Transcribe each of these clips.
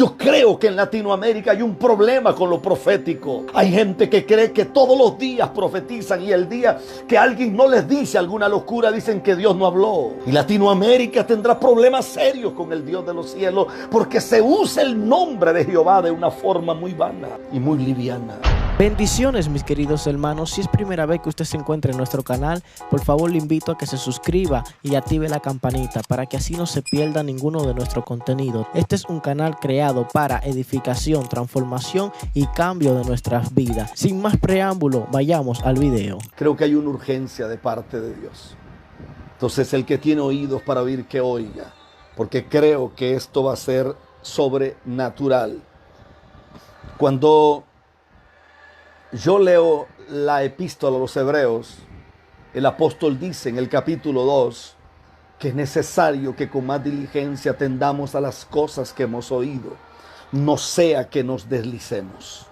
Yo creo que en Latinoamérica hay un problema con lo profético. Hay gente que cree que todos los días profetizan y el día que alguien no les dice alguna locura dicen que Dios no habló. Y Latinoamérica tendrá problemas serios con el Dios de los cielos porque se usa el nombre de Jehová de una forma muy vana y muy liviana. Bendiciones, mis queridos hermanos. Si es primera vez que usted se encuentra en nuestro canal, por favor le invito a que se suscriba y active la campanita para que así no se pierda ninguno de nuestros contenidos. Este es un canal creado para edificación, transformación y cambio de nuestras vidas. Sin más preámbulo, vayamos al video. Creo que hay una urgencia de parte de Dios. Entonces el que tiene oídos para oír, que oiga, porque creo que esto va a ser sobrenatural. Cuando yo leo la epístola a los Hebreos, el apóstol dice en el capítulo 2 que es necesario que con más diligencia atendamos a las cosas que hemos oído, no sea que nos deslicemos.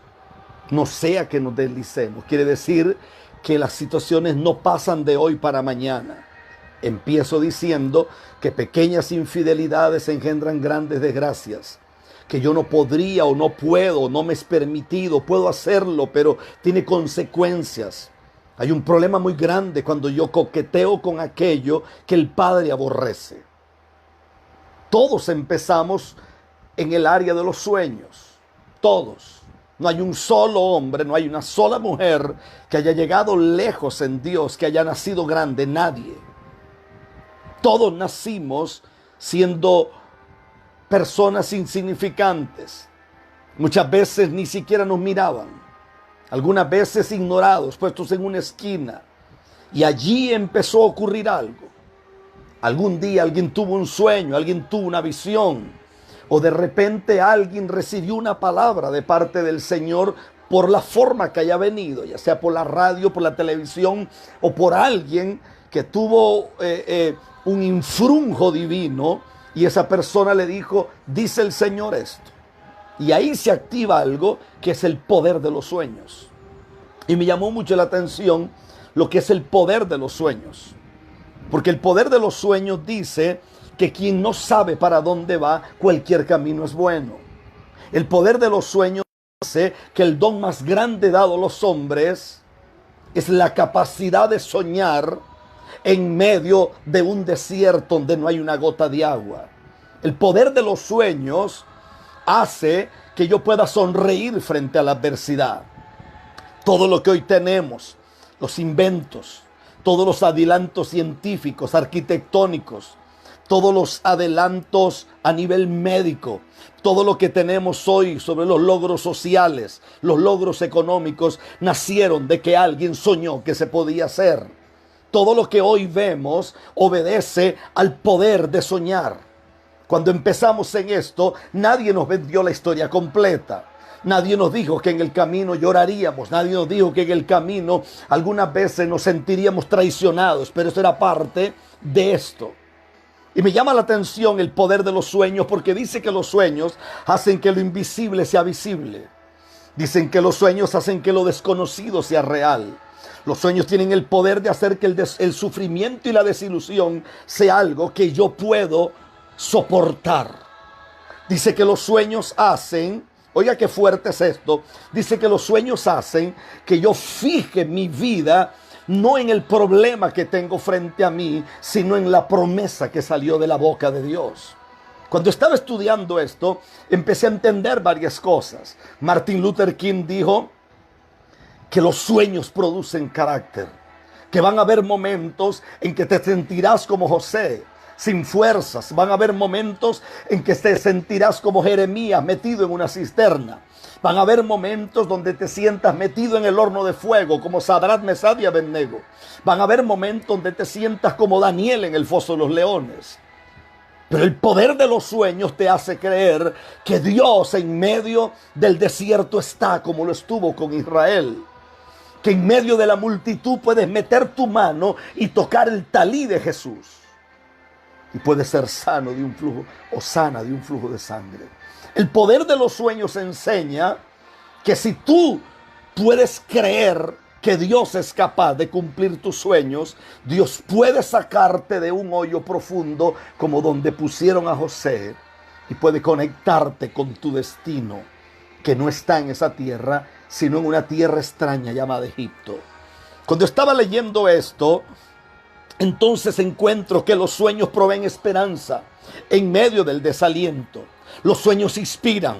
No sea que nos deslicemos. Quiere decir que las situaciones no pasan de hoy para mañana. Empiezo diciendo que pequeñas infidelidades engendran grandes desgracias. Que yo no podría o no puedo, no me es permitido, puedo hacerlo, pero tiene consecuencias. Hay un problema muy grande cuando yo coqueteo con aquello que el Padre aborrece. Todos empezamos en el área de los sueños, todos. No hay un solo hombre, no hay una sola mujer que haya llegado lejos en Dios, que haya nacido grande, nadie. Todos nacimos siendo personas insignificantes. Muchas veces ni siquiera nos miraban. Algunas veces ignorados, puestos en una esquina. Y allí empezó a ocurrir algo. Algún día alguien tuvo un sueño, alguien tuvo una visión. O de repente alguien recibió una palabra de parte del Señor por la forma que haya venido. Ya sea por la radio, por la televisión o por alguien que tuvo un influjo divino. Y esa persona le dijo, dice el Señor esto. Y ahí se activa algo que es el poder de los sueños. Y me llamó mucho la atención lo que es el poder de los sueños. Porque el poder de los sueños dice que quien no sabe para dónde va, cualquier camino es bueno. El poder de los sueños dice que el don más grande dado a los hombres es la capacidad de soñar en medio de un desierto donde no hay una gota de agua. El poder de los sueños hace que yo pueda sonreír frente a la adversidad. Todo lo que hoy tenemos, los inventos, todos los adelantos científicos, arquitectónicos, todos los adelantos a nivel médico, todo lo que tenemos hoy sobre los logros sociales, los logros económicos, nacieron de que alguien soñó que se podía hacer. Todo lo que hoy vemos obedece al poder de soñar. Cuando empezamos en esto, nadie nos vendió la historia completa. Nadie nos dijo que en el camino lloraríamos. Nadie nos dijo que en el camino algunas veces nos sentiríamos traicionados. Pero eso era parte de esto. Y me llama la atención el poder de los sueños porque dice que los sueños hacen que lo invisible sea visible. Dicen que los sueños hacen que lo desconocido sea real. Los sueños tienen el poder de hacer que el sufrimiento y la desilusión sea algo que yo puedo soportar. Dice que los sueños hacen, oiga qué fuerte es esto, dice que los sueños hacen que yo fije mi vida no en el problema que tengo frente a mí, sino en la promesa que salió de la boca de Dios. Cuando estaba estudiando esto, empecé a entender varias cosas. Martin Luther King dijo que los sueños producen carácter, que van a haber momentos en que te sentirás como José, sin fuerzas. Van a haber momentos en que te sentirás como Jeremías, metido en una cisterna. Van a haber momentos donde te sientas metido en el horno de fuego, como Sadrach, Mesach y Abednego. Van a haber momentos donde te sientas como Daniel en el foso de los leones. Pero el poder de los sueños te hace creer que Dios en medio del desierto está, como lo estuvo con Israel. Que en medio de la multitud puedes meter tu mano y tocar el talí de Jesús. Y puedes ser sano de un flujo o sana de un flujo de sangre. El poder de los sueños enseña que si tú puedes creer que Dios es capaz de cumplir tus sueños, Dios puede sacarte de un hoyo profundo como donde pusieron a José. y puede conectarte con tu destino, que no está en esa tierra, sino en una tierra extraña llamada Egipto. Cuando estaba leyendo esto, entonces encuentro que los sueños proveen esperanza en medio del desaliento. Los sueños inspiran.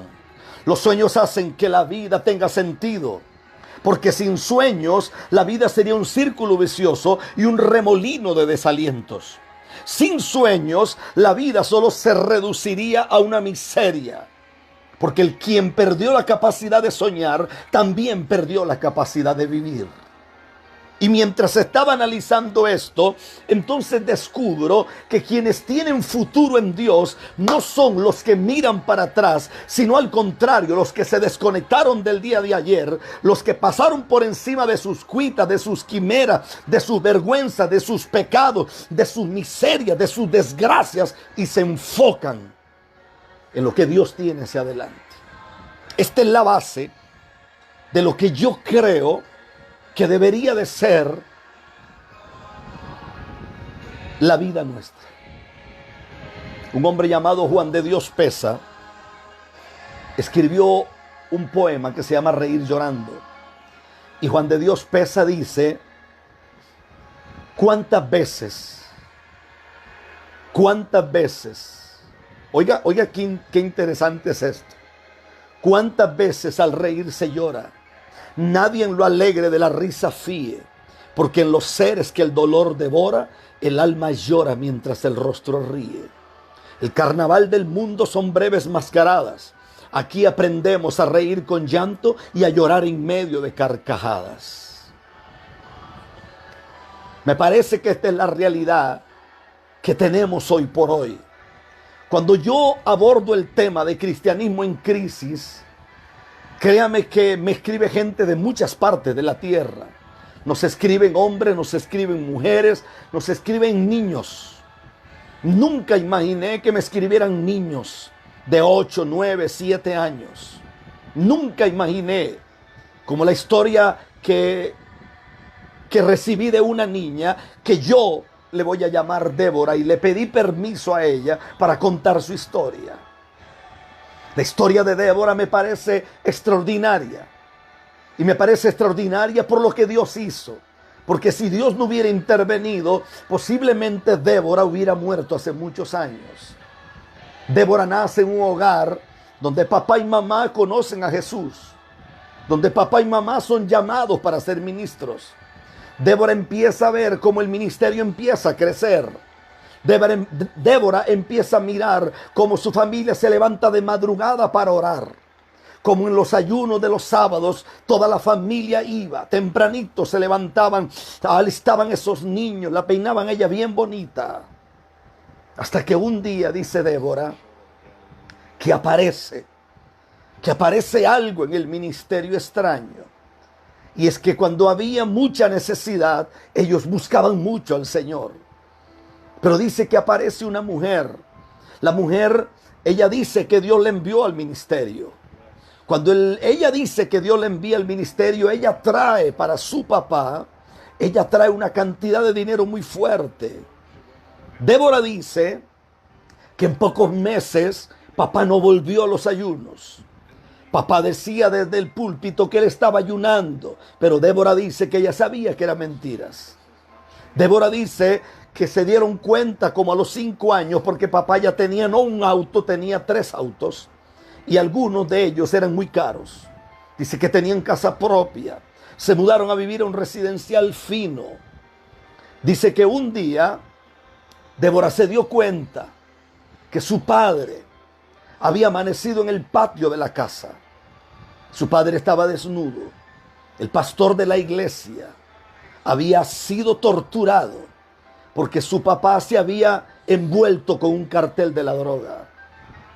Los sueños hacen que la vida tenga sentido. Porque sin sueños la vida sería un círculo vicioso y un remolino de desalientos. Sin sueños la vida solo se reduciría a una miseria. Porque el quien perdió la capacidad de soñar también perdió la capacidad de vivir. Y mientras estaba analizando esto, entonces descubro que quienes tienen futuro en Dios no son los que miran para atrás, sino al contrario, los que se desconectaron del día de ayer, los que pasaron por encima de sus cuitas, de sus quimeras, de sus vergüenzas, de sus pecados, de sus miserias, de sus desgracias, y se enfocan en lo que Dios tiene hacia adelante. Esta es la base de lo que yo creo que debería de ser la vida nuestra. Un hombre llamado Juan de Dios Pesa escribió un poema que se llama Reír llorando. Y Juan de Dios Pesa dice: ¿cuántas veces, oiga qué interesante es esto, cuántas veces al reír se llora? Nadie en lo alegre de la risa fíe, porque en los seres que el dolor devora, el alma llora mientras el rostro ríe. El carnaval del mundo son breves mascaradas. Aquí aprendemos a reír con llanto y a llorar en medio de carcajadas. Me parece que esta es la realidad que tenemos hoy por hoy. Cuando yo abordo el tema de cristianismo en crisis, créame que me escribe gente de muchas partes de la tierra. Nos escriben hombres, nos escriben mujeres, nos escriben niños. Nunca imaginé que me escribieran niños de 8, 9, 7 años. Nunca imaginé, como la historia que recibí de una niña que yo le voy a llamar Débora, y le pedí permiso a ella para contar su historia. La historia de Débora me parece extraordinaria. Y me parece extraordinaria por lo que Dios hizo. Porque si Dios no hubiera intervenido, posiblemente Débora hubiera muerto hace muchos años. Débora nace en un hogar donde papá y mamá conocen a Jesús. Donde papá y mamá son llamados para ser ministros. Débora empieza a ver cómo el ministerio empieza a crecer. Débora empieza a mirar cómo su familia se levanta de madrugada para orar. Como en los ayunos de los sábados, toda la familia iba. Tempranito se levantaban, alistaban esos niños, la peinaban ella bien bonita. Hasta que un día, dice Débora, que aparece algo en el ministerio extraño. Y es que cuando había mucha necesidad, ellos buscaban mucho al Señor. Pero dice que aparece una mujer. La mujer, ella dice que Dios le envió al ministerio. Cuando ella dice que Dios le envía al ministerio, ella trae para su papá, ella trae una cantidad de dinero muy fuerte. Débora dice que en pocos meses papá no volvió a los ayunos. Papá decía desde el púlpito que él estaba ayunando, pero Débora dice que ella sabía que eran mentiras. Débora dice que se dieron cuenta como a los 5 años, porque papá ya tenía no un auto, tenía 3 autos, y algunos de ellos eran muy caros. Dice que tenían casa propia, se mudaron a vivir a un residencial fino. Dice que un día Débora se dio cuenta que su padre había amanecido en el patio de la casa. Su padre estaba desnudo. El pastor de la iglesia había sido torturado porque su papá se había envuelto con un cartel de la droga.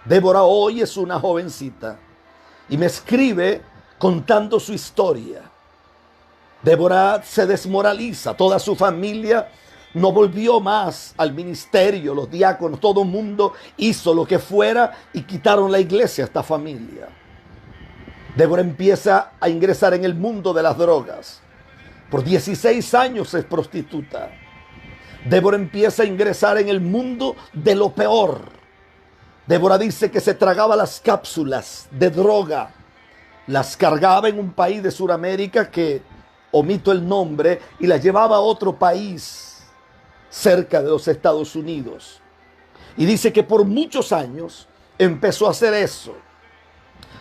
Débora hoy es una jovencita y me escribe contando su historia. Débora se desmoraliza, toda su familia no volvió más al ministerio, los diáconos, todo el mundo hizo lo que fuera y quitaron la iglesia a esta familia. Débora empieza a ingresar en el mundo de las drogas. Por 16 años es prostituta. Débora empieza a ingresar en el mundo de lo peor. Débora dice que se tragaba las cápsulas de droga, las cargaba en un país de Sudamérica que omito el nombre y las llevaba a otro país cerca de los Estados Unidos. Y dice que por muchos años empezó a hacer eso,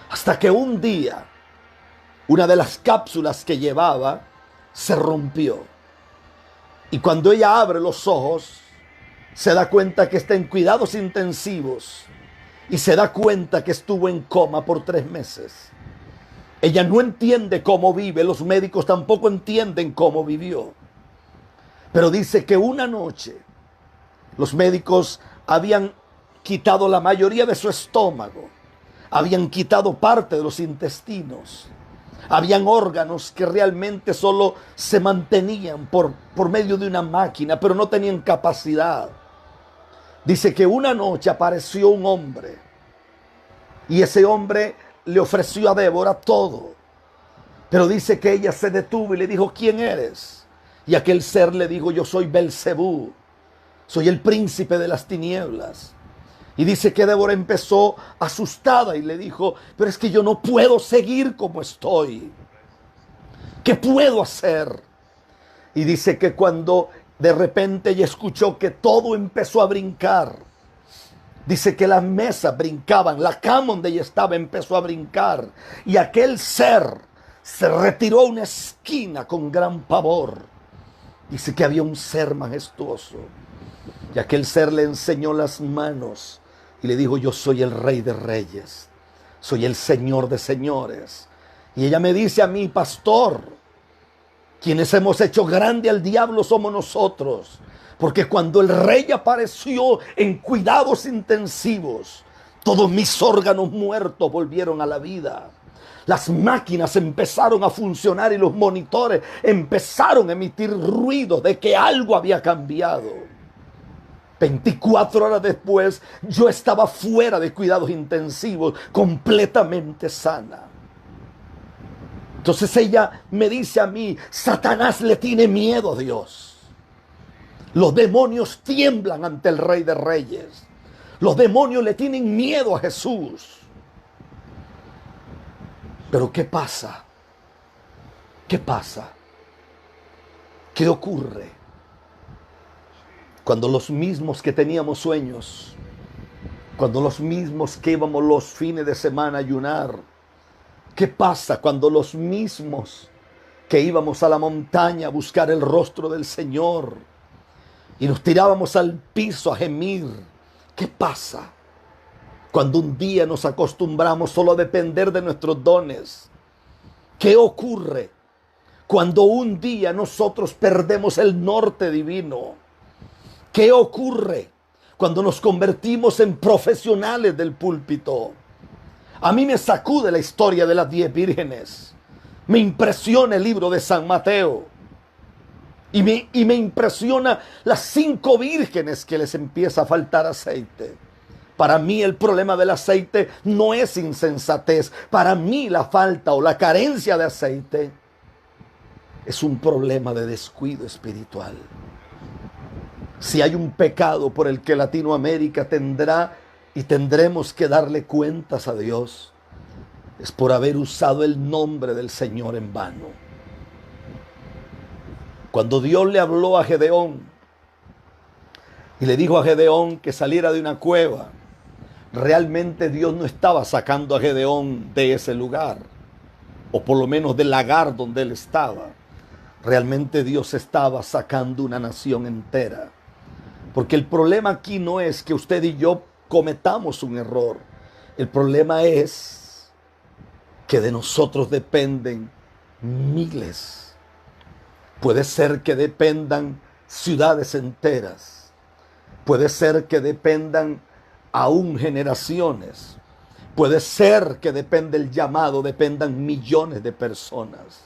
hasta que un día una de las cápsulas que llevaba se rompió. Y cuando ella abre los ojos, se da cuenta que está en cuidados intensivos y se da cuenta que estuvo en coma por 3 meses. Ella no entiende cómo vive, los médicos tampoco entienden cómo vivió. Pero dice que una noche los médicos habían quitado la mayoría de su estómago, habían quitado parte de los intestinos, habían órganos que realmente solo se mantenían por medio de una máquina, pero no tenían capacidad. Dice que una noche apareció un hombre y ese hombre le ofreció a Débora todo. Pero dice que ella se detuvo y le dijo, ¿quién eres? Y aquel ser le dijo, yo soy Belcebú, soy el príncipe de las tinieblas. Y dice que Débora empezó asustada y le dijo, pero es que yo no puedo seguir como estoy. ¿Qué puedo hacer? Y dice que cuando de repente ella escuchó que todo empezó a brincar, dice que las mesas brincaban, la cama donde ella estaba empezó a brincar y aquel ser se retiró a una esquina con gran pavor. Dice que había un ser majestuoso y aquel ser le enseñó las manos y le dijo, yo soy el Rey de Reyes, soy el Señor de Señores. Y ella me dice a mí, pastor, quienes hemos hecho grande al diablo somos nosotros, porque cuando el rey apareció en cuidados intensivos, todos mis órganos muertos volvieron a la vida. Las máquinas empezaron a funcionar y los monitores empezaron a emitir ruidos de que algo había cambiado. 24 horas después, yo estaba fuera de cuidados intensivos, completamente sana. Entonces ella me dice a mí, Satanás le tiene miedo a Dios. Los demonios tiemblan ante el Rey de Reyes. Los demonios le tienen miedo a Jesús. Pero ¿qué pasa? ¿Qué pasa? ¿Qué ocurre? Cuando los mismos que teníamos sueños, cuando los mismos que íbamos los fines de semana a ayunar, ¿qué pasa cuando los mismos que íbamos a la montaña a buscar el rostro del Señor y nos tirábamos al piso a gemir? ¿Qué pasa cuando un día nos acostumbramos solo a depender de nuestros dones? ¿Qué ocurre cuando un día nosotros perdemos el norte divino? ¿Qué ocurre cuando nos convertimos en profesionales del púlpito? A mí me sacude la historia de las 10 vírgenes. Me impresiona el libro de San Mateo. Y me impresiona las 5 vírgenes que les empieza a faltar aceite. Para mí el problema del aceite no es insensatez. Para mí la falta o la carencia de aceite es un problema de descuido espiritual. Si hay un pecado por el que Latinoamérica tendrá y tendremos que darle cuentas a Dios, es por haber usado el nombre del Señor en vano. Cuando Dios le habló a Gedeón y le dijo a Gedeón que saliera de una cueva, realmente Dios no estaba sacando a Gedeón de ese lugar, o por lo menos del lagar donde él estaba. Realmente Dios estaba sacando una nación entera. Porque el problema aquí no es que usted y yo cometamos un error. El problema es que de nosotros dependen miles. Puede ser que dependan ciudades enteras. Puede ser que dependan aún generaciones. Puede ser que depende el llamado, dependan millones de personas.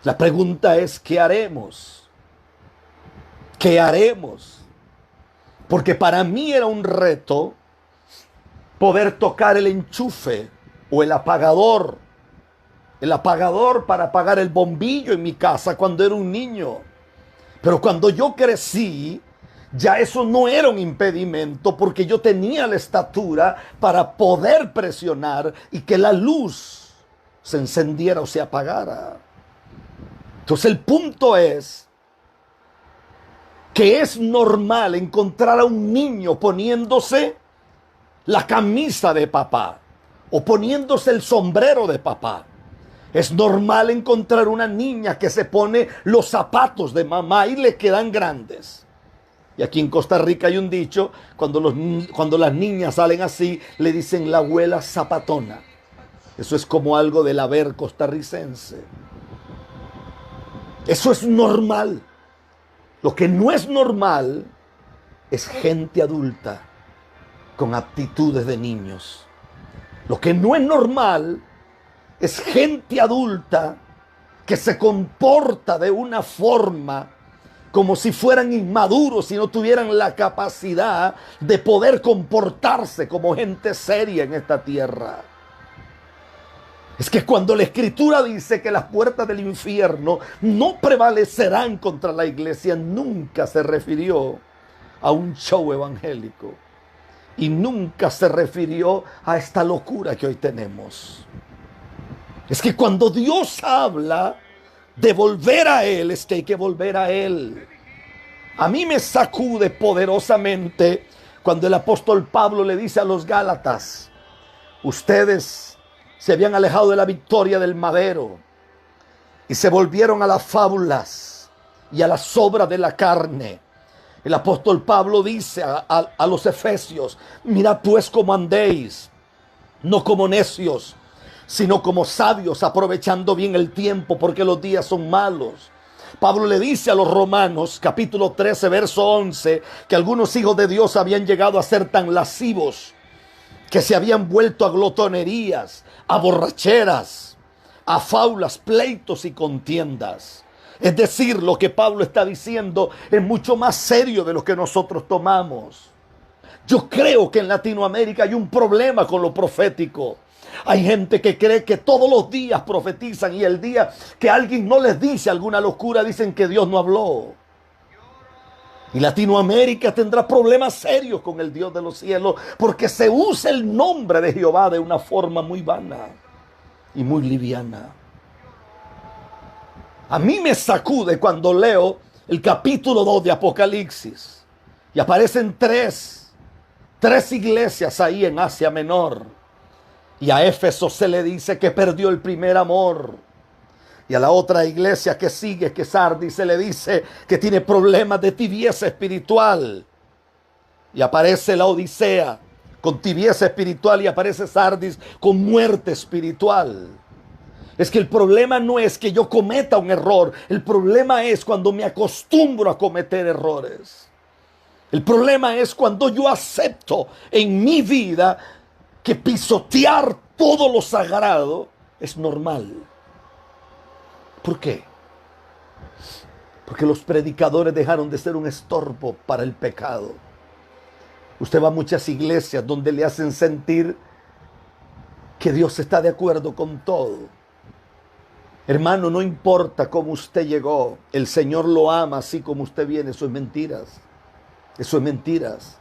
La pregunta es, ¿qué haremos? ¿Qué haremos? Porque para mí era un reto poder tocar el enchufe o el apagador para apagar el bombillo en mi casa cuando era un niño. Pero cuando yo crecí, ya eso no era un impedimento porque yo tenía la estatura para poder presionar y que la luz se encendiera o se apagara. Entonces el punto es que es normal encontrar a un niño poniéndose la camisa de papá o poniéndose el sombrero de papá. Es normal encontrar una niña que se pone los zapatos de mamá y le quedan grandes. Y aquí en Costa Rica hay un dicho, cuando las niñas salen así, le dicen la abuela zapatona. Eso es como algo del haber costarricense. Eso es normal. Lo que no es normal es gente adulta con actitudes de niños. Lo que no es normal es gente adulta que se comporta de una forma como si fueran inmaduros y no tuvieran la capacidad de poder comportarse como gente seria en esta tierra. Es que cuando la Escritura dice que las puertas del infierno no prevalecerán contra la iglesia, nunca se refirió a un show evangélico y nunca se refirió a esta locura que hoy tenemos. Es que cuando Dios habla de volver a Él, es que hay que volver a Él. A mí me sacude poderosamente cuando el apóstol Pablo le dice a los Gálatas: ustedes se habían alejado de la victoria del madero y se volvieron a las fábulas y a las obras de la carne. El apóstol Pablo dice a los efesios: mirad pues cómo andéis, no como necios, sino como sabios, aprovechando bien el tiempo, porque los días son malos. Pablo le dice a los romanos, capítulo 13, verso 11, que algunos hijos de Dios habían llegado a ser tan lascivos que se habían vuelto a glotonerías, a borracheras, a faulas, pleitos y contiendas. Es decir, lo que Pablo está diciendo es mucho más serio de lo que nosotros tomamos. Yo creo que en Latinoamérica hay un problema con lo profético. Hay gente que cree que todos los días profetizan y el día que alguien no les dice alguna locura dicen que Dios no habló. Y Latinoamérica tendrá problemas serios con el Dios de los cielos porque se usa el nombre de Jehová de una forma muy vana y muy liviana. A mí me sacude cuando leo el capítulo 2 de Apocalipsis y aparecen tres iglesias ahí en Asia Menor. Y a Éfeso se le dice que perdió el primer amor. Y a la otra iglesia que sigue, que es Sardis, se le dice que tiene problemas de tibieza espiritual. Y aparece la Odisea con tibieza espiritual y aparece Sardis con muerte espiritual. Es que el problema no es que yo cometa un error. El problema es cuando me acostumbro a cometer errores. El problema es cuando yo acepto en mi vida que pisotear todo lo sagrado es normal. ¿Por qué? Porque los predicadores dejaron de ser un estorbo para el pecado. Usted va a muchas iglesias donde le hacen sentir que Dios está de acuerdo con todo. Hermano, no importa cómo usted llegó, el Señor lo ama así como usted viene. Eso es mentiras. Eso es mentiras.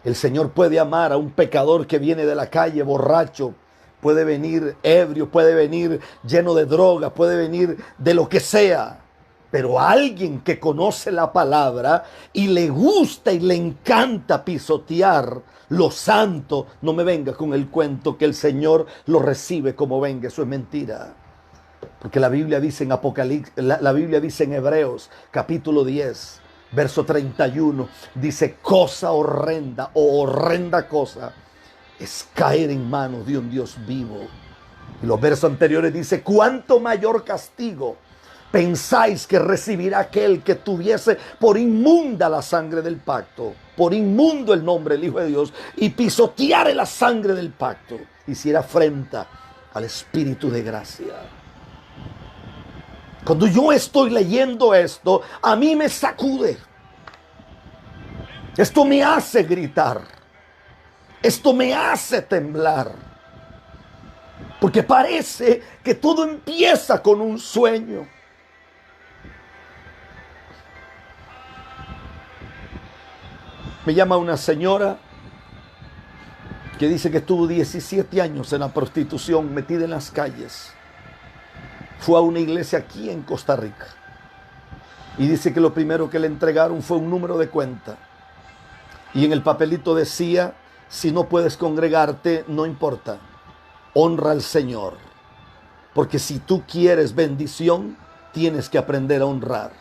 El Señor puede amar a un pecador que viene de la calle borracho, puede venir ebrio, puede venir lleno de droga, puede venir de lo que sea. Pero a alguien que conoce la palabra y le gusta y le encanta pisotear lo santo, no me venga con el cuento que el Señor lo recibe como venga. Eso es mentira. Porque la Biblia dice en Apocalipsis, la Biblia dice en Hebreos capítulo 10, verso 31, dice: cosa horrenda o horrenda cosa es caer en manos de un Dios vivo. Y los versos anteriores dice: cuánto mayor castigo pensáis que recibirá aquel que tuviese por inmunda la sangre del pacto, por inmundo el nombre del Hijo de Dios, y pisoteare la sangre del pacto, hiciera afrenta al Espíritu de gracia. Cuando yo estoy leyendo esto, a mí me sacude. Esto me hace gritar. Esto me hace temblar. Porque parece que todo empieza con un sueño. Me llama una señora que dice que estuvo 17 años en la prostitución, metida en las calles. Fue a una iglesia aquí en Costa Rica y dice que lo primero que le entregaron fue un número de cuenta. Y en el papelito decía: si no puedes congregarte, no importa, honra al Señor. Porque si tú quieres bendición, tienes que aprender a honrar.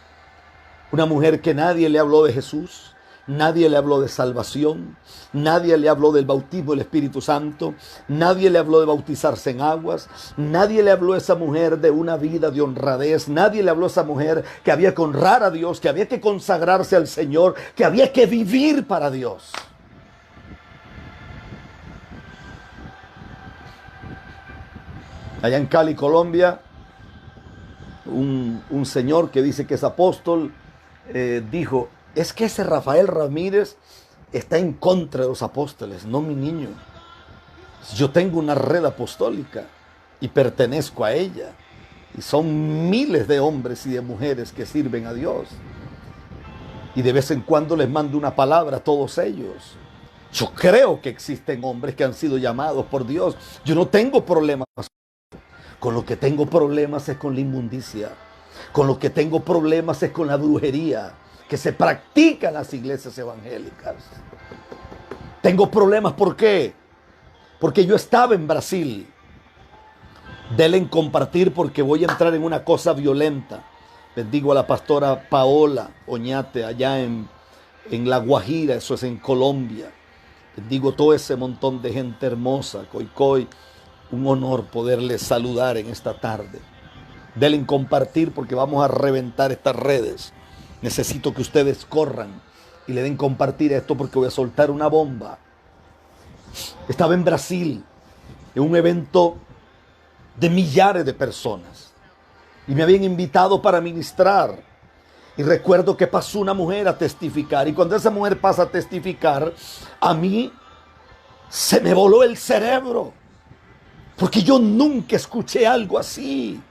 Una mujer que nadie le habló de Jesús, nadie le habló de salvación, nadie le habló del bautismo del Espíritu Santo, nadie le habló de bautizarse en aguas, nadie le habló a esa mujer de una vida de honradez, nadie le habló a esa mujer que había que honrar a Dios, que había que consagrarse al Señor, que había que vivir para Dios. Allá en Cali, Colombia, un señor que dice que es apóstol, dijo: es que ese Rafael Ramírez está en contra de los apóstoles. No, mi niño. Yo tengo una red apostólica y pertenezco a ella. Y son miles de hombres y de mujeres que sirven a Dios. Y de vez en cuando les mando una palabra a todos ellos. Yo creo que existen hombres que han sido llamados por Dios. Yo no tengo problemas. Con lo que tengo problemas es con la inmundicia. Con lo que tengo problemas es con la brujería que se practica en las iglesias evangélicas. Tengo problemas, ¿por qué? Porque yo estaba en Brasil. Denle en compartir porque voy a entrar en una cosa violenta. Bendigo a la pastora Paola Oñate allá en La Guajira, eso es en Colombia. Bendigo todo ese montón de gente hermosa, Coicoy. Un honor poderles saludar en esta tarde. Denle en compartir porque vamos a reventar estas redes. Necesito que ustedes corran y le den compartir esto porque voy a soltar una bomba. Estaba en Brasil en un evento de millares de personas y me habían invitado para ministrar. Y recuerdo que pasó una mujer a testificar, y cuando esa mujer pasa a testificar, a mí se me voló el cerebro porque yo nunca escuché algo así.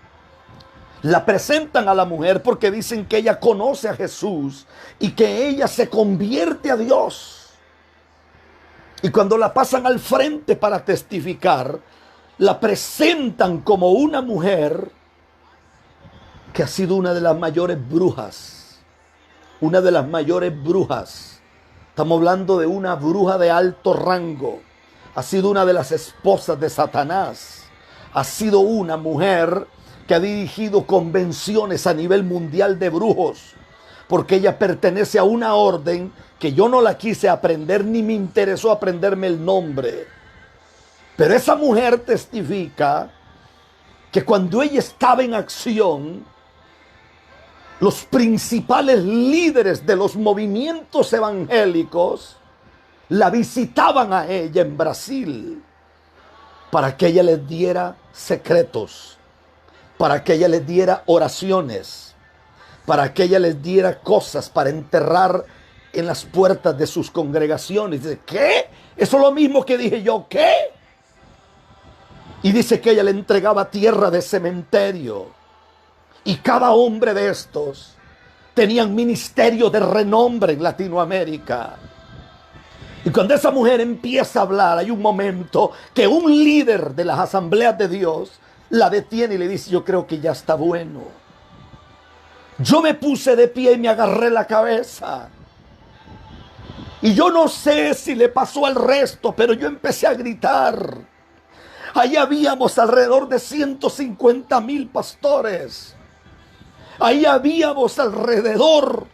La presentan a la mujer porque dicen que ella conoce a Jesús y que ella se convierte a Dios. Y cuando la pasan al frente para testificar, la presentan como una mujer que ha sido una de las mayores brujas. Una de las mayores brujas. Estamos hablando de una bruja de alto rango. Ha sido una de las esposas de Satanás. Ha sido una mujer que ha dirigido convenciones a nivel mundial de brujos, porque ella pertenece a una orden que yo no la quise aprender ni me interesó aprenderme el nombre. Pero esa mujer testifica que cuando ella estaba en acción, los principales líderes de los movimientos evangélicos la visitaban a ella en Brasil para que ella les diera secretos, para que ella les diera oraciones, para que ella les diera cosas para enterrar en las puertas de sus congregaciones. Dice, ¿qué? Eso es lo mismo que dije yo, ¿qué? Y dice que ella le entregaba tierra de cementerio. Y cada hombre de estos tenían ministerio de renombre en Latinoamérica. Y cuando esa mujer empieza a hablar, hay un momento que un líder de las asambleas de Dios la detiene y le dice, yo creo que ya está bueno. Yo me puse de pie y me agarré la cabeza. Y yo no sé si le pasó al resto, pero yo empecé a gritar. Ahí habíamos alrededor de 150,000 pastores. Ahí habíamos alrededor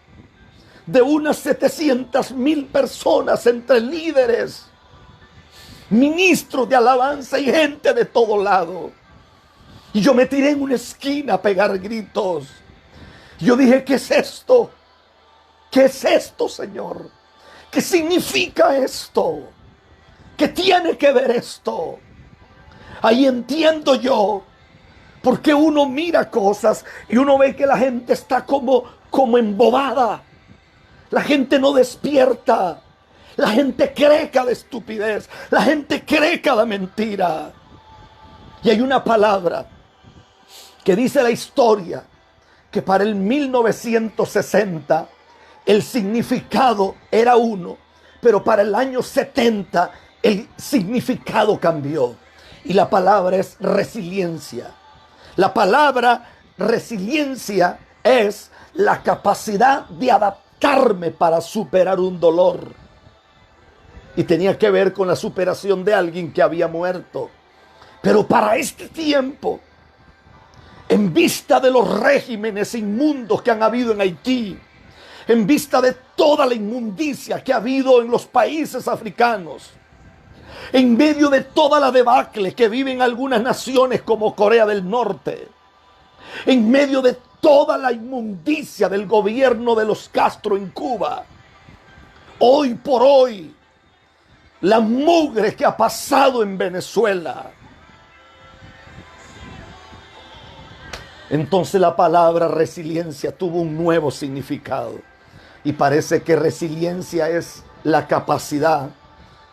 de unas 700,000 personas entre líderes, ministros de alabanza y gente de todo lado. Y yo me tiré en una esquina a pegar gritos. Yo dije, ¿qué es esto? ¿Qué es esto, Señor? ¿Qué significa esto? ¿Qué tiene que ver esto? Ahí entiendo yo porque uno mira cosas y uno ve que la gente está como embobada. La gente no despierta. La gente cree cada estupidez. La gente cree cada mentira. Y hay una palabra que dice la historia que para el 1960 el significado era uno, pero para el año 70 el significado cambió. Y la palabra es resiliencia. La palabra resiliencia es la capacidad de adaptarme para superar un dolor. Y tenía que ver con la superación de alguien que había muerto. Pero para este tiempo, en vista de los regímenes inmundos que han habido en Haití, en vista de toda la inmundicia que ha habido en los países africanos, en medio de toda la debacle que viven algunas naciones como Corea del Norte, en medio de toda la inmundicia del gobierno de los Castro en Cuba, hoy por hoy, la mugre que ha pasado en Venezuela, entonces la palabra resiliencia tuvo un nuevo significado. Y parece que resiliencia es la capacidad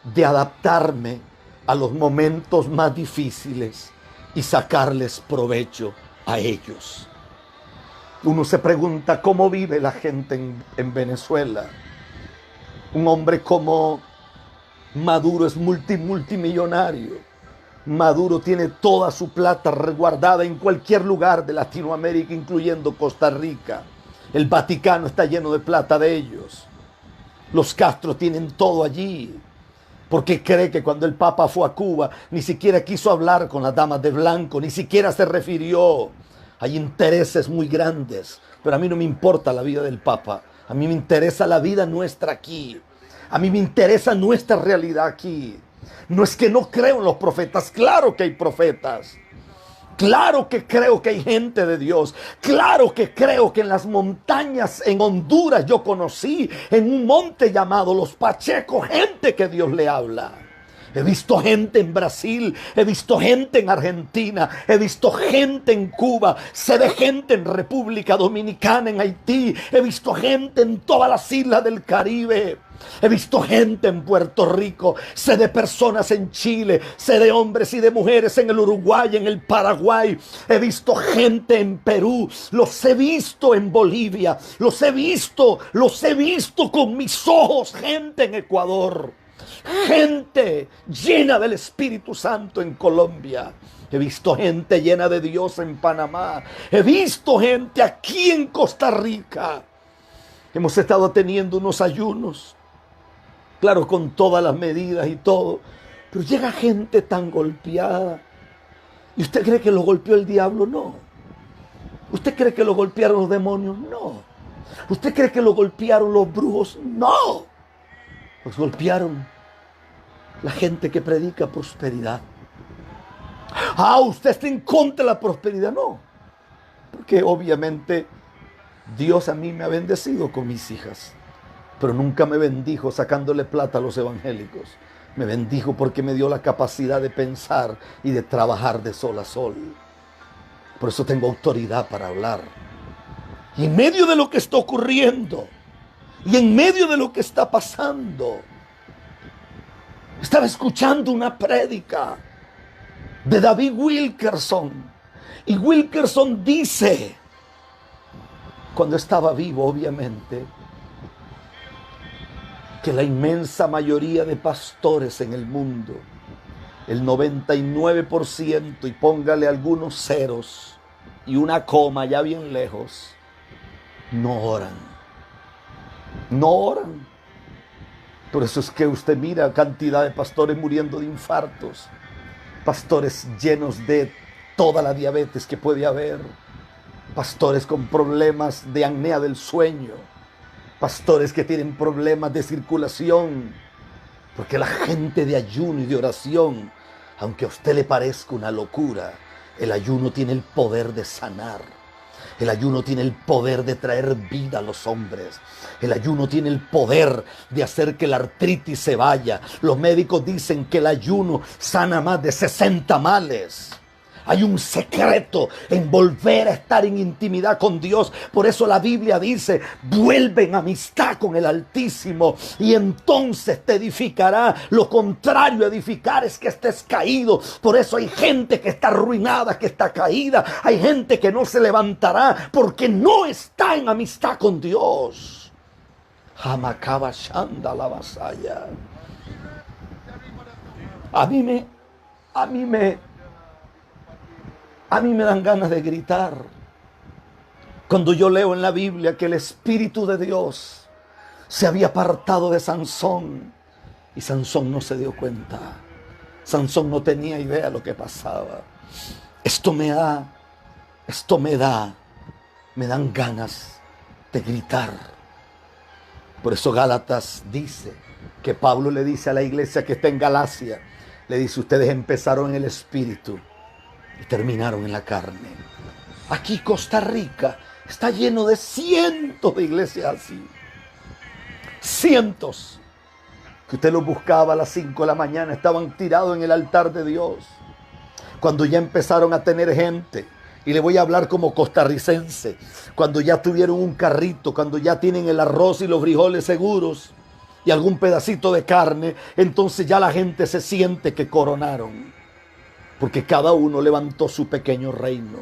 de adaptarme a los momentos más difíciles y sacarles provecho a ellos. Uno se pregunta cómo vive la gente en Venezuela. Un hombre como Maduro es multimillonario. Maduro tiene toda su plata resguardada en cualquier lugar de Latinoamérica, incluyendo Costa Rica. El Vaticano está lleno de plata de ellos. Los Castro tienen todo allí. Porque cree que cuando el Papa fue a Cuba, ni siquiera quiso hablar con las damas de blanco, ni siquiera se refirió. Hay intereses muy grandes, pero a mí no me importa la vida del Papa. A mí me interesa la vida nuestra aquí. A mí me interesa nuestra realidad aquí. No es que no creo en los profetas, claro que hay profetas. Claro que creo que hay gente de Dios. Claro que creo que en las montañas en Honduras yo conocí en un monte llamado Los Pachecos gente que Dios le habla. He visto gente en Brasil, he visto gente en Argentina, he visto gente en Cuba, sé de gente en República Dominicana, en Haití, he visto gente en todas las islas del Caribe. He visto gente en Puerto Rico, sé de personas en Chile, sé de hombres y de mujeres en el Uruguay, en el Paraguay. He visto gente en Perú, los he visto en Bolivia, los he visto con mis ojos, gente en Ecuador, gente llena del Espíritu Santo en Colombia. He visto gente llena de Dios en Panamá. He visto gente aquí en Costa Rica. Hemos estado teniendo unos ayunos. Claro, con todas las medidas y todo. Pero llega gente tan golpeada. ¿Y usted cree que lo golpeó el diablo? No. ¿Usted cree que lo golpearon los demonios? No. ¿Usted cree que lo golpearon los brujos? No. Los golpearon la gente que predica prosperidad. ¿Usted está en contra de la prosperidad? No. Porque obviamente Dios a mí me ha bendecido con mis hijas. Pero nunca me bendijo sacándole plata a los evangélicos. Me bendijo porque me dio la capacidad de pensar y de trabajar de sol a sol. Por eso tengo autoridad para hablar. Y en medio de lo que está ocurriendo, y en medio de lo que está pasando, estaba escuchando una prédica de David Wilkerson. Y Wilkerson dice, cuando estaba vivo obviamente, que la inmensa mayoría de pastores en el mundo, el 99%, y póngale algunos ceros y una coma ya bien lejos, no oran. No oran. Por eso es que usted mira cantidad de pastores muriendo de infartos, pastores llenos de toda la diabetes que puede haber, pastores con problemas de apnea del sueño, pastores que tienen problemas de circulación, porque la gente de ayuno y de oración, aunque a usted le parezca una locura, el ayuno tiene el poder de sanar. El ayuno tiene el poder de traer vida a los hombres. El ayuno tiene el poder de hacer que la artritis se vaya. Los médicos dicen que el ayuno sana más de 60 males. Hay un secreto en volver a estar en intimidad con Dios. Por eso la Biblia dice, vuelve en amistad con el Altísimo y entonces te edificará. Lo contrario a edificar es que estés caído. Por eso hay gente que está arruinada, que está caída. Hay gente que no se levantará porque no está en amistad con Dios. Hamakaba Shanda la vasaya. A mí me dan ganas de gritar cuando yo leo en la Biblia que el Espíritu de Dios se había apartado de Sansón y Sansón no se dio cuenta. Sansón no tenía idea de lo que pasaba. Me dan ganas de gritar. Por eso Gálatas dice que Pablo le dice a la iglesia que está en Galacia, le dice: ustedes empezaron en el Espíritu y terminaron en la carne. Aquí Costa Rica está lleno de cientos de iglesias así. Cientos. Que usted los buscaba a las 5 de la mañana, estaban tirados en el altar de Dios. Cuando ya empezaron a tener gente, y le voy a hablar como costarricense, cuando ya tuvieron un carrito, cuando ya tienen el arroz y los frijoles seguros y algún pedacito de carne, entonces ya la gente se siente que coronaron. Porque cada uno levantó su pequeño reino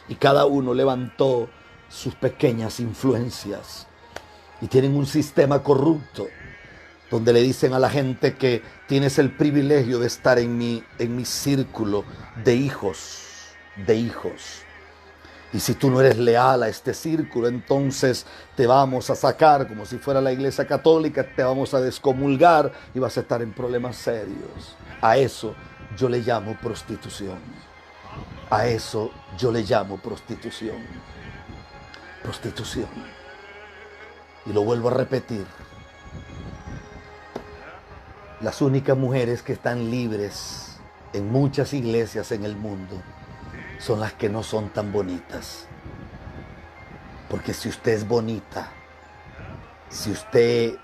y cada uno levantó sus pequeñas influencias. Y tienen un sistema corrupto donde le dicen a la gente que tienes el privilegio de estar en mi círculo de hijos. Y si tú no eres leal a este círculo, entonces te vamos a sacar, como si fuera la iglesia católica, te vamos a descomulgar y vas a estar en problemas serios. A eso yo le llamo prostitución. A eso yo le llamo prostitución. Prostitución. Y lo vuelvo a repetir. Las únicas mujeres que están libres en muchas iglesias en el mundo son las que no son tan bonitas. Porque si usted es bonita, si usted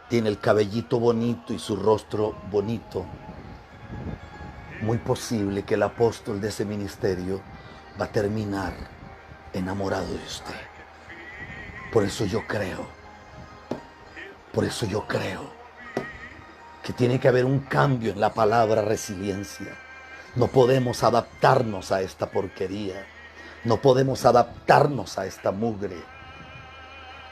tiene el cabellito bonito y su rostro bonito, muy posible que el apóstol de ese ministerio va a terminar enamorado de usted. Por eso yo creo que tiene que haber un cambio en la palabra resiliencia. No podemos adaptarnos a esta porquería. No podemos adaptarnos a esta mugre.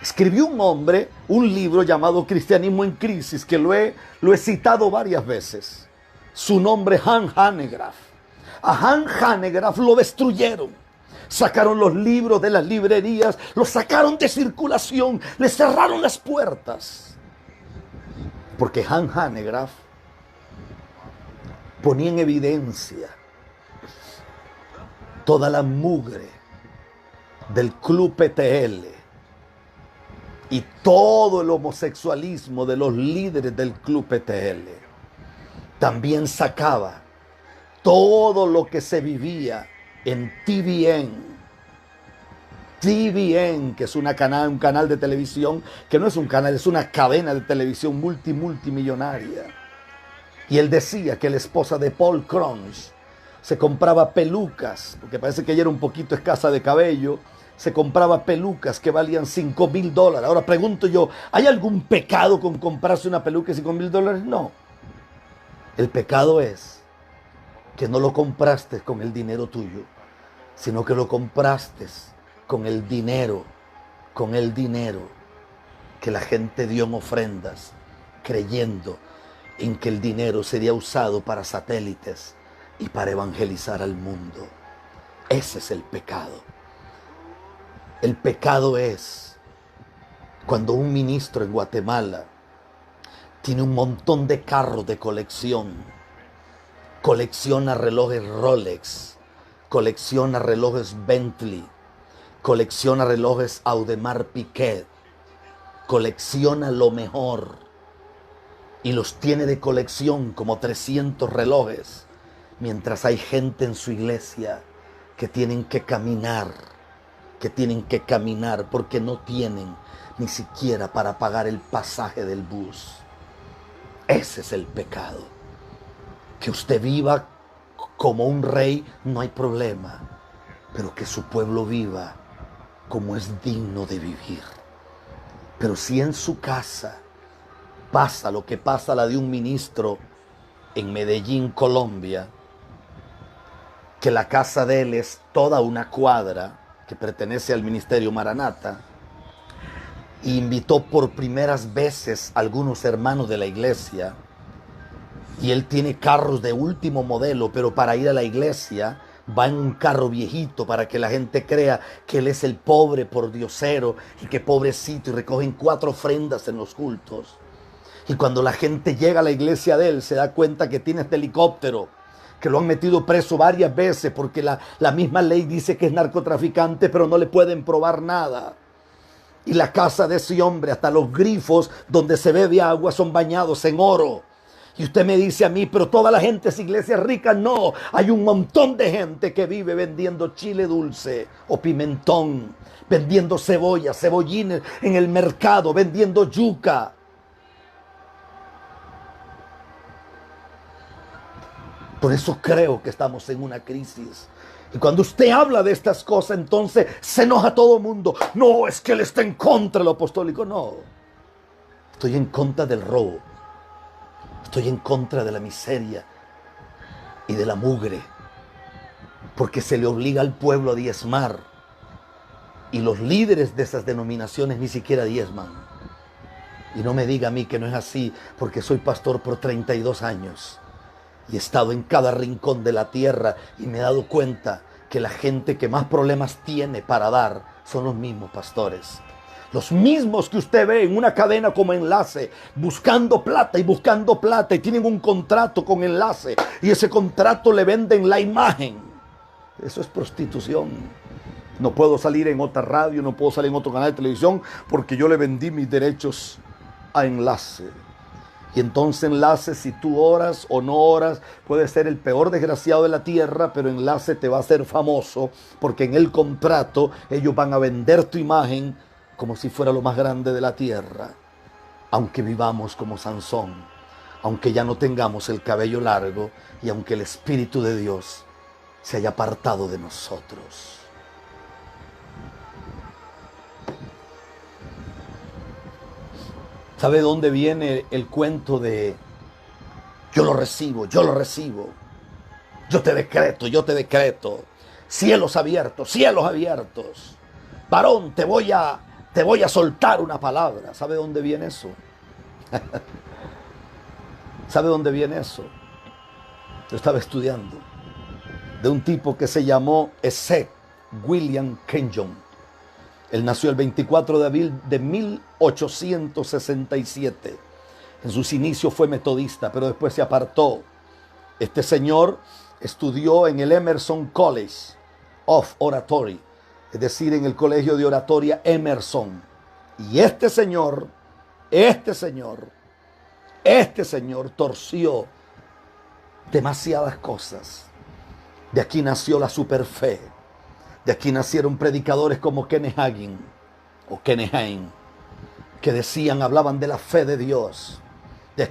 Escribió un hombre un libro llamado Cristianismo en Crisis, que lo he citado varias veces. Su nombre, Han Hanegraaff. A Han Hanegraaff lo destruyeron. Sacaron los libros de las librerías, los sacaron de circulación, le cerraron las puertas. Porque Han Hanegraaff ponía en evidencia toda la mugre del Club PTL y todo el homosexualismo de los líderes del Club PTL. También sacaba todo lo que se vivía en TVN. TVN, que es un canal de televisión, que no es un canal, es una cadena de televisión multimillonaria. Y él decía que la esposa de Paul Crunch se compraba pelucas, porque parece que ella era un poquito escasa de cabello, se compraba pelucas que valían $5,000. Ahora pregunto yo, ¿hay algún pecado con comprarse una peluca de $5,000? No. El pecado es que no lo compraste con el dinero tuyo, sino que lo compraste con el dinero que la gente dio en ofrendas, creyendo en que el dinero sería usado para satélites y para evangelizar al mundo. Ese es el pecado. El pecado es cuando un ministro en Guatemala tiene un montón de carros de colección, colecciona relojes Rolex, colecciona relojes Bentley, colecciona relojes Audemars Piguet, colecciona lo mejor y los tiene de colección como 300 relojes, mientras hay gente en su iglesia que tienen que caminar porque no tienen ni siquiera para pagar el pasaje del bus. Ese es el pecado. Que usted viva como un rey no hay problema, pero que su pueblo viva como es digno de vivir. Pero si en su casa pasa lo que pasa la de un ministro en Medellín, Colombia, que la casa de él es toda una cuadra que pertenece al ministerio Maranata, y invitó por primeras veces a algunos hermanos de la iglesia. Y él tiene carros de último modelo, pero para ir a la iglesia va en un carro viejito para que la gente crea que él es el pobre pordiosero y que pobrecito, y recogen 4 ofrendas en los cultos. Y cuando la gente llega a la iglesia de él, se da cuenta que tiene este helicóptero, que lo han metido preso varias veces porque la misma ley dice que es narcotraficante, pero no le pueden probar nada. Y la casa de ese hombre, hasta los grifos donde se bebe agua son bañados en oro. Y usted me dice a mí, pero toda la gente es iglesia rica. No, hay un montón de gente que vive vendiendo chile dulce o pimentón, vendiendo cebolla, cebollines en el mercado, vendiendo yuca. Por eso creo que estamos en una crisis. Y cuando usted habla de estas cosas, entonces se enoja todo el mundo. No, es que él está en contra de lo apostólico. No, estoy en contra del robo. Estoy en contra de la miseria y de la mugre. Porque se le obliga al pueblo a diezmar. Y los líderes de esas denominaciones ni siquiera diezman. Y no me diga a mí que no es así, porque soy pastor por 32 años. Y he estado en cada rincón de la tierra y me he dado cuenta que la gente que más problemas tiene para dar son los mismos pastores. Los mismos que usted ve en una cadena como Enlace, buscando plata y tienen un contrato con Enlace y ese contrato le venden la imagen. Eso es prostitución. No puedo salir en otra radio, no puedo salir en otro canal de televisión porque yo le vendí mis derechos a Enlace. Y entonces Enlace, si tú oras o no oras, puede ser el peor desgraciado de la tierra, pero Enlace te va a hacer famoso porque en el contrato ellos van a vender tu imagen como si fuera lo más grande de la tierra. Aunque vivamos como Sansón, aunque ya no tengamos el cabello largo y aunque el Espíritu de Dios se haya apartado de nosotros. ¿Sabe dónde viene el cuento de yo lo recibo, yo lo recibo? Yo te decreto. Cielos abiertos. Varón, te voy a soltar una palabra. ¿Sabe dónde viene eso? ¿Sabe dónde viene eso? Yo estaba estudiando de un tipo que se llamó Esek William Kenyon. Él nació el 24 de abril de 1867. En sus inicios fue metodista, pero después se apartó. Este señor estudió en el Emerson College of Oratory, es decir, en el colegio de oratoria Emerson. Y este señor torció demasiadas cosas. De aquí nació la superfe. De aquí nacieron predicadores como Kenneth Hagin o Kenneth Hagin, que hablaban de la fe de Dios. De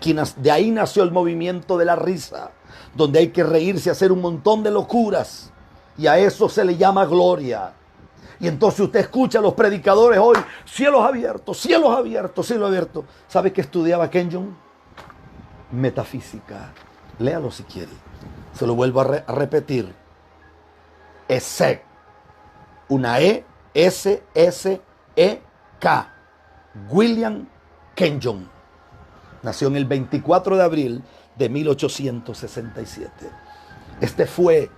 ahí nació el movimiento de la risa, donde hay que reírse y hacer un montón de locuras. Y a eso se le llama gloria. Y entonces usted escucha a los predicadores hoy, cielos abiertos. ¿Sabe qué estudiaba Kenyon? Metafísica. Léalo si quiere. Se lo vuelvo a repetir. Esek. Una E-S-S-E-K. William Kenyon. Nació en el 24 de abril de 1867. Este fue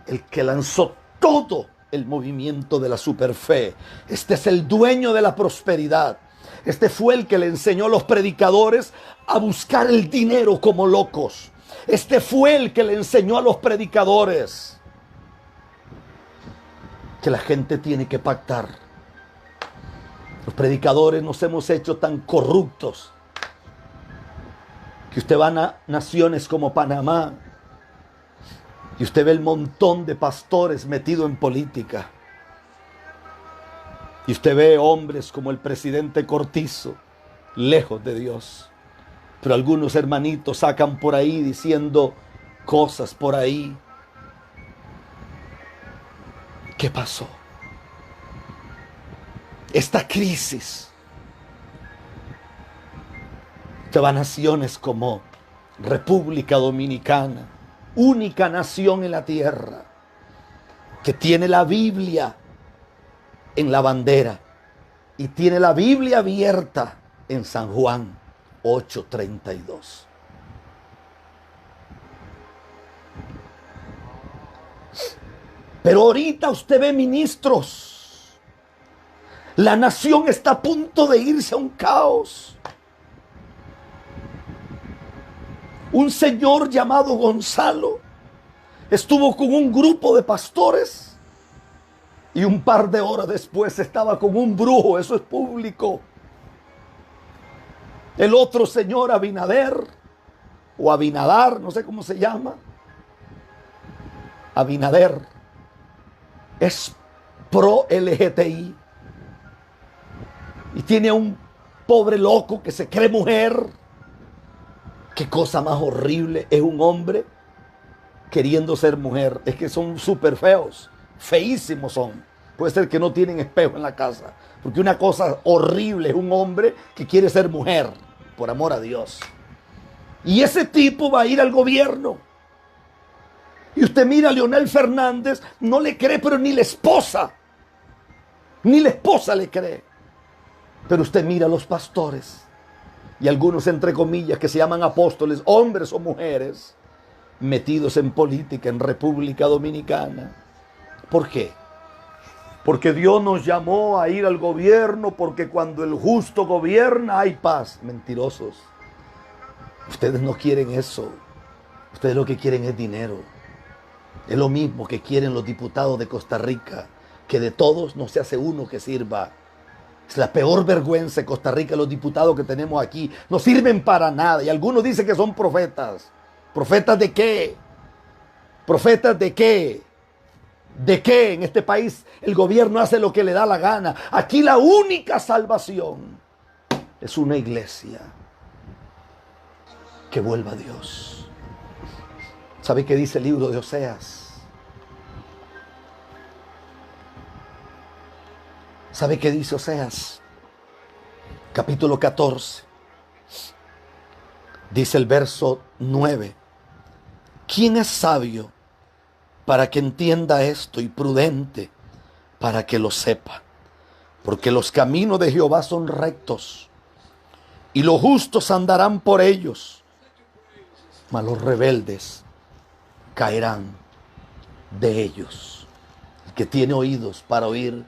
el que lanzó todo el movimiento de la superfe. Este es el dueño de la prosperidad. Este fue el que le enseñó a los predicadores a buscar el dinero como locos. Este fue el que le enseñó a los predicadores que la gente tiene que pactar. Los predicadores nos hemos hecho tan corruptos que usted va a naciones como Panamá y usted ve el montón de pastores metidos en política. Y usted ve hombres como el presidente Cortizo, lejos de Dios. Pero algunos hermanitos sacan por ahí diciendo cosas por ahí. ¿Qué pasó? Esta crisis. Usted va a naciones como República Dominicana, única nación en la tierra que tiene la Biblia en la bandera. y tiene la Biblia abierta en San Juan 8:32. Pero ahorita usted ve ministros. La nación está a punto de irse a un caos. Un señor llamado Gonzalo estuvo con un grupo de pastores y un par de horas después estaba con un brujo. Eso es público. El otro señor, Abinader o Abinadar, no sé cómo se llama, Abinader, es pro LGTI y tiene a un pobre loco que se cree mujer. Qué cosa más horrible es un hombre queriendo ser mujer. Es que son súper feos, feísimos son. Puede ser que no tienen espejo en la casa, porque una cosa horrible es un hombre que quiere ser mujer, por amor a Dios. Y ese tipo va a ir al gobierno. Y usted mira a Leonel Fernández, no le cree, pero ni la esposa le cree. Pero usted mira a los pastores y algunos, entre comillas, que se llaman apóstoles, hombres o mujeres, metidos en política en República Dominicana. ¿Por qué? Porque Dios nos llamó a ir al gobierno, porque cuando el justo gobierna hay paz. Mentirosos. Ustedes no quieren eso. Ustedes lo que quieren es dinero. Es lo mismo que quieren los diputados de Costa Rica, que de todos no se hace uno que sirva. Es la peor vergüenza de Costa Rica. Los diputados que tenemos aquí no sirven para nada. Y algunos dicen que son profetas. ¿Profetas de qué? ¿Profetas de qué? ¿De qué? En este país el gobierno hace lo que le da la gana. Aquí la única salvación es una iglesia que vuelva a Dios. ¿Sabe qué dice el libro de Oseas? ¿Sabe qué dice Oseas? Capítulo 14. Dice el verso 9. ¿Quién es sabio para que entienda esto y prudente para que lo sepa? Porque los caminos de Jehová son rectos y los justos andarán por ellos, mas los rebeldes caerán de ellos. El que tiene oídos para oír,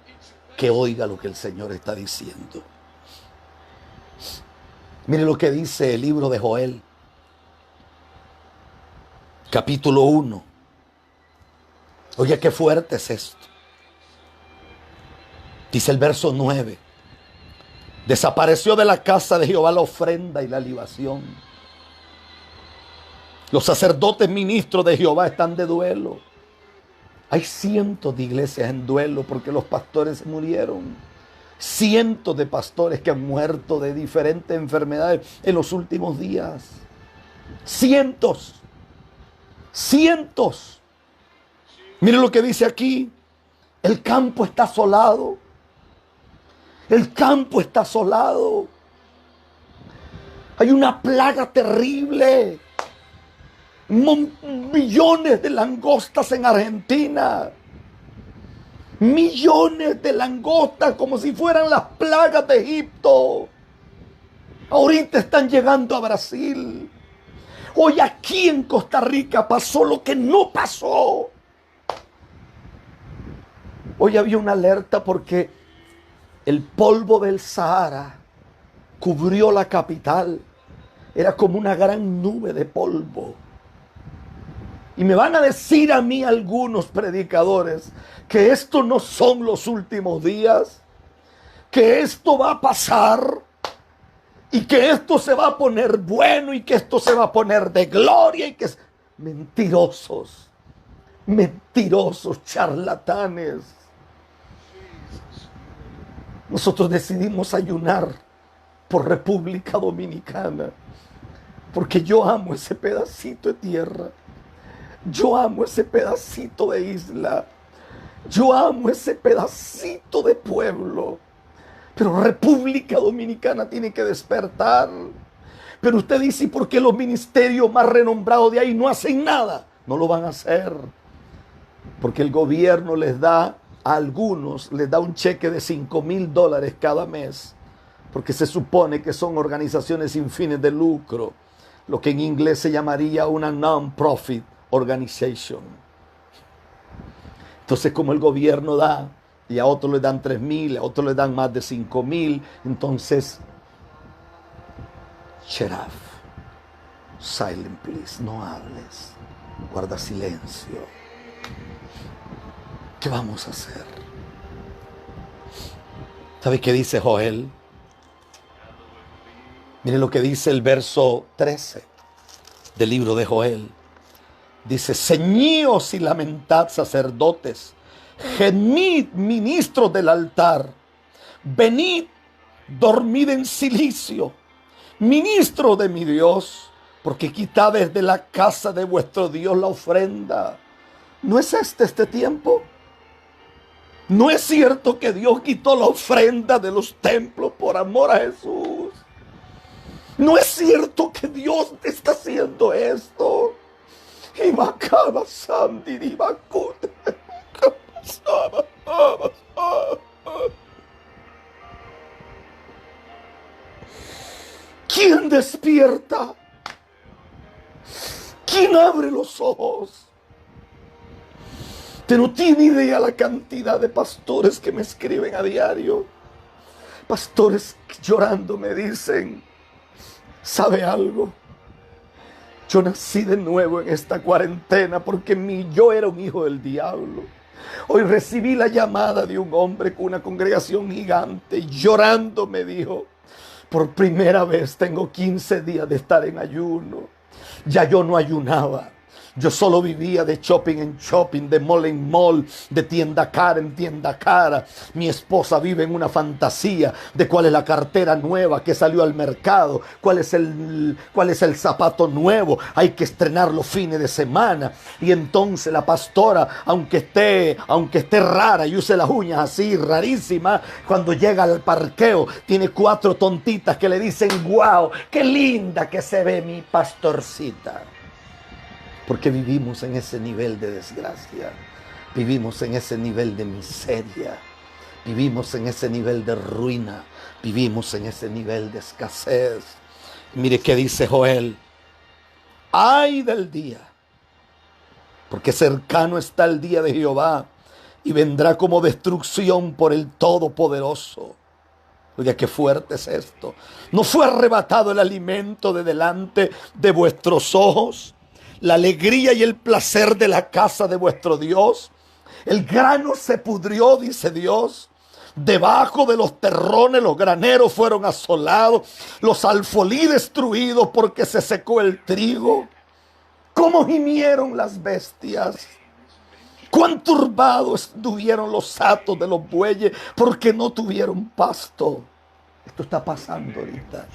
que oiga lo que el Señor está diciendo. Mire lo que dice el libro de Joel, capítulo 1. Oye, qué fuerte es esto. Dice el verso 9. Desapareció de la casa de Jehová la ofrenda y la libación. Los sacerdotes ministros de Jehová están de duelo. Hay cientos de iglesias en duelo porque los pastores murieron. Cientos de pastores que han muerto de diferentes enfermedades en los últimos días. Cientos. Cientos. Miren lo que dice aquí. El campo está asolado. El campo está asolado. Hay una plaga terrible. Millones de langostas en Argentina. Millones de langostas como si fueran las plagas de Egipto. Ahorita están llegando a Brasil. Hoy aquí en Costa Rica pasó lo que no pasó. Hoy había una alerta porque el polvo del Sahara cubrió la capital. Era como una gran nube de polvo. Y me van a decir a mí algunos predicadores que esto no son los últimos días, que esto va a pasar y que esto se va a poner bueno y que esto se va a poner de gloria y que es... Mentirosos, mentirosos, charlatanes. Nosotros decidimos ayunar por República Dominicana porque yo amo ese pedacito de tierra. Yo amo ese pedacito de isla. Yo amo ese pedacito de pueblo. Pero República Dominicana tiene que despertar. Pero usted dice, ¿y por qué los ministerios más renombrados de ahí no hacen nada? No lo van a hacer. Porque el gobierno les da a algunos les da un cheque de $5,000 cada mes, porque se supone que son organizaciones sin fines de lucro, lo que en inglés se llamaría una non-profit organization. Entonces, como el gobierno da, y a otros les dan 3,000, a otros les dan más de 5,000, entonces, shut up, silent please, no hables, guarda silencio. ¿Qué vamos a hacer? ¿Sabe qué dice Joel? Mire lo que dice el verso 13 del libro de Joel. Dice: ceñíos y lamentad, sacerdotes, gemid, ministros del altar, venid, dormid en silicio, ministro de mi Dios, porque quitad desde la casa de vuestro Dios la ofrenda. ¿No es este tiempo? ¿No es cierto que Dios quitó la ofrenda de los templos por amor a Jesús? ¿No es cierto que Dios está haciendo esto? Y Macaba Sandy y Macute. ¿Quién despierta? ¿Quién abre los ojos? Usted no tiene idea la cantidad de pastores que me escriben a diario. Pastores llorando me dicen: ¿sabe algo? Yo nací de nuevo en esta cuarentena porque yo era un hijo del diablo. Hoy recibí la llamada de un hombre con una congregación gigante y llorando me dijo: por primera vez tengo 15 días de estar en ayuno. Ya yo no ayunaba. Yo solo vivía de shopping en shopping, de mall en mall, de tienda cara en tienda cara. Mi esposa vive en una fantasía de cuál es la cartera nueva que salió al mercado, cuál es el zapato nuevo. Hay que estrenar los fines de semana. Y entonces la pastora, aunque esté rara y use las uñas así, rarísimas, cuando llega al parqueo, tiene 4 tontitas que le dicen: ¡wow! ¡Qué linda que se ve mi pastorcita! Porque vivimos en ese nivel de desgracia, vivimos en ese nivel de miseria, vivimos en ese nivel de ruina, vivimos en ese nivel de escasez. Mire qué dice Joel: ¡ay del día! Porque cercano está el día de Jehová y vendrá como destrucción por el Todopoderoso. Oiga, qué fuerte es esto. ¿No fue arrebatado el alimento de delante de vuestros ojos? La alegría y el placer de la casa de vuestro Dios. El grano se pudrió, dice Dios. Debajo de los terrones los graneros fueron asolados, los alfolí destruidos porque se secó el trigo. ¿Cómo gimieron las bestias? ¿Cuán turbados estuvieron los hatos de los bueyes porque no tuvieron pasto? Esto está pasando ahorita.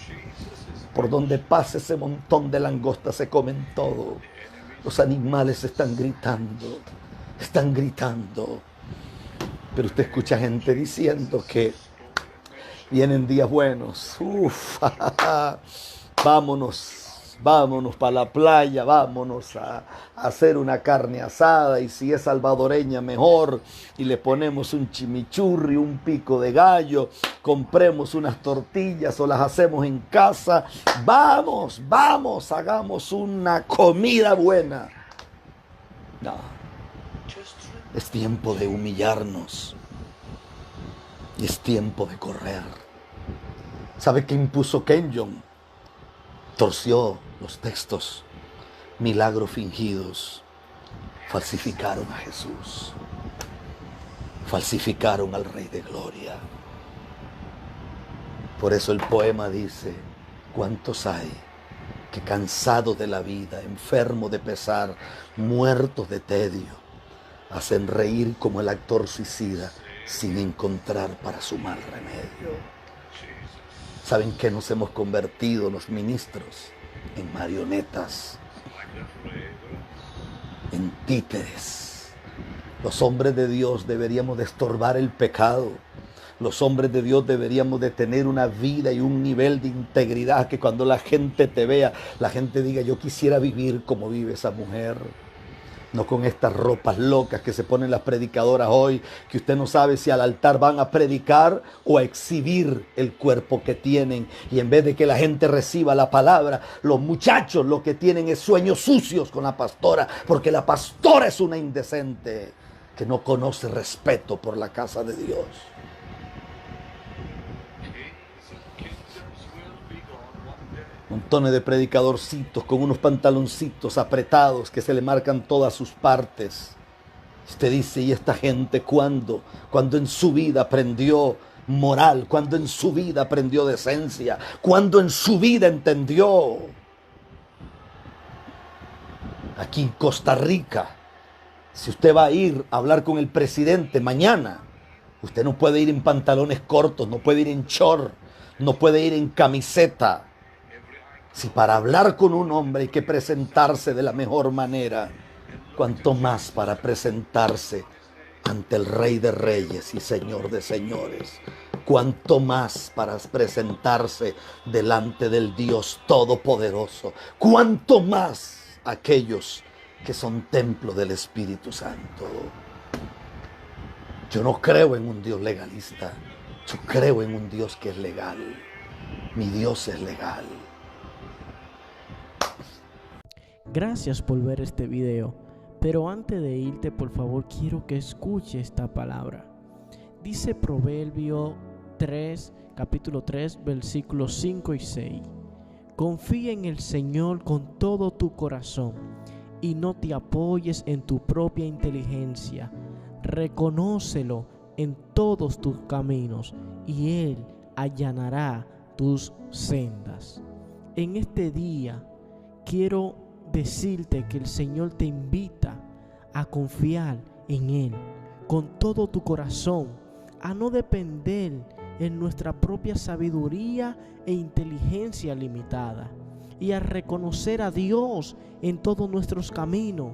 Por donde pase ese montón de langostas se comen todo. Los animales están gritando, están gritando. Pero usted escucha gente diciendo que vienen días buenos. Uf, vámonos para la playa, vámonos a hacer una carne asada, y si es salvadoreña mejor, y le ponemos un chimichurri, un pico de gallo, compremos unas tortillas o las hacemos en casa. Vamos, hagamos una comida buena. No, es tiempo de humillarnos y es tiempo de correr. ¿Sabe qué impuso Kenyon? Torció los textos, milagros fingidos, falsificaron a Jesús, falsificaron al Rey de Gloria. Por eso el poema dice: ¿cuántos hay que cansados de la vida, enfermos de pesar, muertos de tedio, hacen reír como el actor suicida sin encontrar para su mal remedio? ¿Saben qué nos hemos convertido los ministros? En marionetas, en títeres. Los hombres de Dios deberíamos de estorbar el pecado. Los hombres de Dios deberíamos de tener una vida y un nivel de integridad que cuando la gente te vea, la gente diga: yo quisiera vivir como vive esa mujer. No con estas ropas locas que se ponen las predicadoras hoy, que usted no sabe si al altar van a predicar o a exhibir el cuerpo que tienen. Y en vez de que la gente reciba la palabra, los muchachos lo que tienen es sueños sucios con la pastora, porque la pastora es una indecente que no conoce respeto por la casa de Dios. Montones de predicadorcitos con unos pantaloncitos apretados que se le marcan todas sus partes. Usted dice, ¿y esta gente cuándo? Cuando en su vida aprendió moral, cuando en su vida aprendió decencia, cuando en su vida entendió. Aquí en Costa Rica, si usted va a ir a hablar con el presidente mañana, usted no puede ir en pantalones cortos, no puede ir en short, no puede ir en camiseta. Si para hablar con un hombre hay que presentarse de la mejor manera, cuanto más para presentarse ante el Rey de Reyes y Señor de Señores. Cuanto más para presentarse delante del Dios Todopoderoso. Cuanto más aquellos que son templo del Espíritu Santo. Yo no creo en un Dios legalista. Yo creo en un Dios que es legal. Mi Dios es legal. Gracias por ver este video, pero antes de irte, por favor, quiero que escuche esta palabra. Dice Proverbio 3, capítulo 3, versículos 5 y 6. Confía en el Señor con todo tu corazón y no te apoyes en tu propia inteligencia. Reconócelo en todos tus caminos y Él allanará tus sendas. En este día quiero decirte que el Señor te invita a confiar en Él con todo tu corazón, a no depender en nuestra propia sabiduría e inteligencia limitada y a reconocer a Dios en todos nuestros caminos.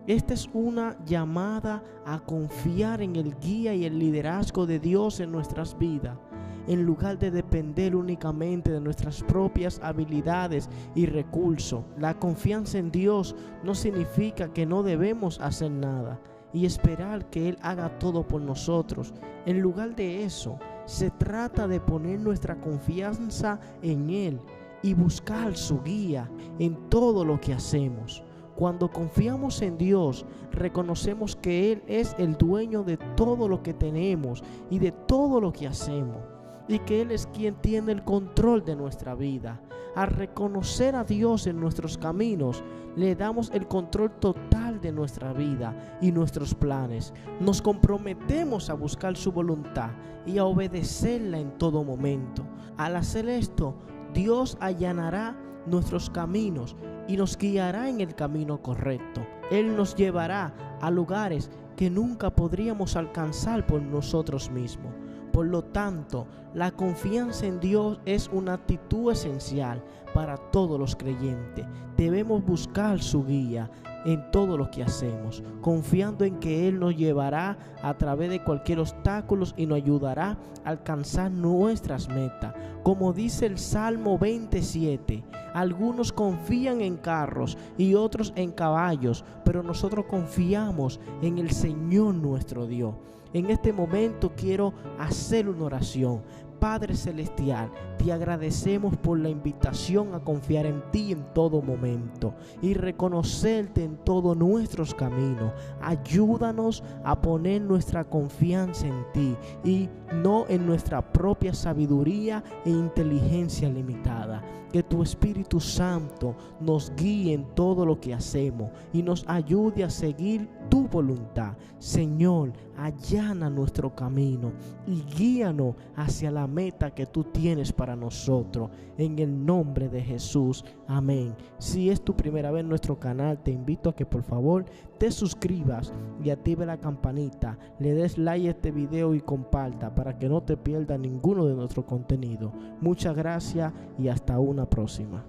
Esta es una llamada a confiar en el guía y el liderazgo de Dios en nuestras vidas, en lugar de depender únicamente de nuestras propias habilidades y recursos. La confianza en Dios no significa que no debemos hacer nada y esperar que Él haga todo por nosotros. En lugar de eso, se trata de poner nuestra confianza en Él y buscar su guía en todo lo que hacemos. Cuando confiamos en Dios, reconocemos que Él es el dueño de todo lo que tenemos y de todo lo que hacemos, y que Él es quien tiene el control de nuestra vida. Al reconocer a Dios en nuestros caminos, le damos el control total de nuestra vida y nuestros planes. Nos comprometemos a buscar su voluntad y a obedecerla en todo momento. Al hacer esto, Dios allanará nuestros caminos y nos guiará en el camino correcto. Él nos llevará a lugares que nunca podríamos alcanzar por nosotros mismos. Por lo tanto, la confianza en Dios es una actitud esencial para todos los creyentes. Debemos buscar su guía en todo lo que hacemos, confiando en que Él nos llevará a través de cualquier obstáculo y nos ayudará a alcanzar nuestras metas. Como dice el Salmo 27, algunos confían en carros y otros en caballos, pero nosotros confiamos en el Señor nuestro Dios. En este momento quiero hacer una oración. Padre Celestial, te agradecemos por la invitación a confiar en ti en todo momento y reconocerte en todos nuestros caminos. Ayúdanos a poner nuestra confianza en ti y no en nuestra propia sabiduría e inteligencia limitada. Que tu Espíritu Santo nos guíe en todo lo que hacemos y nos ayude a seguir tu voluntad. Señor, allana nuestro camino y guíanos hacia la meta que tú tienes para nosotros. En el nombre de Jesús. Amén. Si es tu primera vez en nuestro canal, te invito a que por favor te suscribas y active la campanita, le des like a este video y comparta para que no te pierdas ninguno de nuestro contenido. Muchas gracias y hasta una próxima.